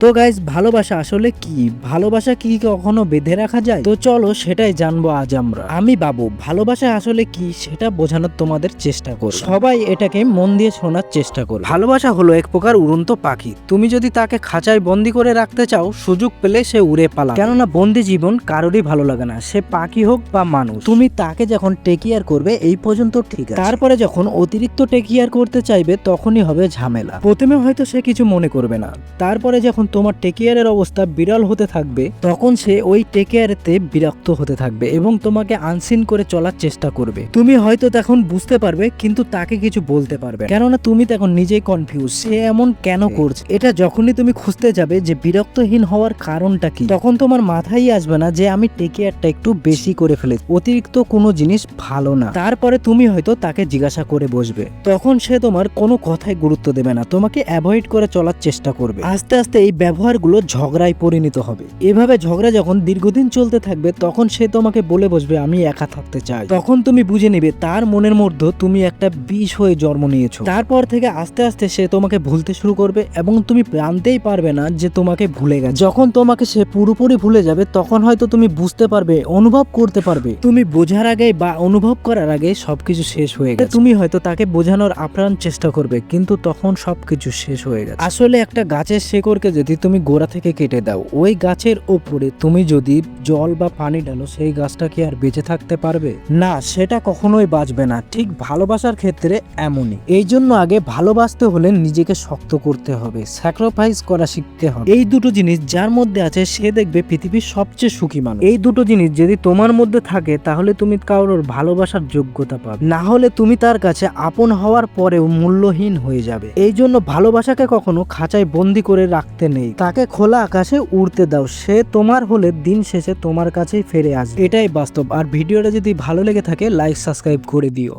তো গাইস, ভালোবাসা আসলে কি? ভালোবাসা কি কখনো বেঁধে রাখা যায়? তো চলো সেটাই জানবো আজ আমরা। আমি বাবু, ভালোবাসা আসলে কি সেটা বোঝানোর তোমাদের চেষ্টা করব। সবাই এটাকে মন দিয়ে শোনার চেষ্টা করো। ভালোবাসা হলো এক প্রকার উড়ন্ত পাখি। তুমি যদি তাকে খাঁচায় বন্দি করে রাখতে চাও, সুযোগ পেলে সে উড়ে পালাবে। কেননা বন্দি জীবন কারোরই ভালো লাগে না, সে পাখি হোক বা মানুষ। তুমি তাকে যখন টেক কেয়ার করবে এই পর্যন্ত ঠিক আছে, তারপরে যখন অতিরিক্ত টেক কেয়ার করতে চাইবে তখনই হবে ঝামেলা। প্রথমে হয়তো সে কিছু মনে করবে না, তারপরে যখন তোমার টেক কেয়ারের অবস্থা বিরল হতে থাকবে তখন সে ওই টেক কেয়ারেতে বিরক্ত হতে থাকবে এবং তোমাকে আনসিন করে চলার চেষ্টা করবে। তুমি হয়তো তখন বুঝতে পারবে কিন্তু তাকে কিছু বলতে পারবে, কেননা তুমি তখন নিজেই কনফিউজ, সে এমন কেন করছে। এটা যখনই তুমি খুঁজতে যাবে যে বিরক্তহীন হওয়ার কারণটা কি, তখন তোমার মাথায় আসবে না যে আমি টেক কেয়ারটা একটু বেশি করে ফেলেছি, অতিরিক্ত কোনো জিনিস ভালো না। তারপরে তুমি হয়তো তাকে জিজ্ঞাসা করে বসবে, তখন সে তোমার কোনো কথায় গুরুত্ব দেবে না, তোমাকে অ্যাভয়েড করে চলার চেষ্টা করবে। আস্তে আস্তে এই ব্যবহারগুলো ঝগড়ায় পরিণত হবে। এভাবে ঝগড়া যখন দীর্ঘদিন চলতে থাকবে তখন সে তোমাকে বলে বসবে আমি একা থাকতে চাই। তখন তুমি বুঝে নিবে তার মনের মধ্যে তুমি একটা বিষ হয়ে জন্ম নিয়েছো। তারপর থেকে আস্তে আস্তে সে তোমাকে ভুলতে শুরু করবে এবং তুমি জানতেই পারবে না যে তোমাকে ভুলে গেছে। যখন তোমাকে সে পুরোপুরি ভুলে যাবে তখন হয়তো তুমি বুঝতে পারবে, অনুভব করতে পারবে, তুমি বোঝার আগে বা অনুভব করার আগে সবকিছু শেষ হয়ে গেছে। তুমি হয়তো তাকে বোঝানোর আপ্রাণ চেষ্টা করবে কিন্তু তখন সবকিছু শেষ হয়ে গেছে। আসলে একটা গাছের শেকড়কে যদি তুমি গোড়া থেকে কেটে দাও, ওই গাছের ওপরে তুমি যদি জল বা পানি ঢালো, সেই গাছটা কি আর বেঁচে থাকতে পারবে? না, সেটা কখনোই বাঁচবে না। ঠিক ভালোবাসার ক্ষেত্রে এমনই। এই জন্য আগে ভালোবাসতে হলে নিজেকে শক্ত করতে হবে, স্যাক্রিফাইস করা শিখতে হবে। এই দুটো জিনিস যার মধ্যে আছে সে দেখবে পৃথিবীর সবচেয়ে সুখী মানুষ। এই দুটো জিনিস যদি তোমার মধ্যে থাকে তাহলে তুমি কারোর ভালোবাসার যোগ্যতা পাবে, না হলে তুমি তার কাছে আপন হওয়ার পরেও মূল্যহীন হয়ে যাবে। এই জন্য ভালোবাসাকে কখনো খাঁচায় বন্দি করে রাখতে নেই, তাকে খোলা আকাশে উড়তে দাও। সে তোমার হলে দিন শেষে তোমার কাছেই ফিরে আসবে। এটাই বাস্তব। আর ভিডিওটা যদি ভালো লেগে থাকে লাইক সাবস্ক্রাইব করে দিও।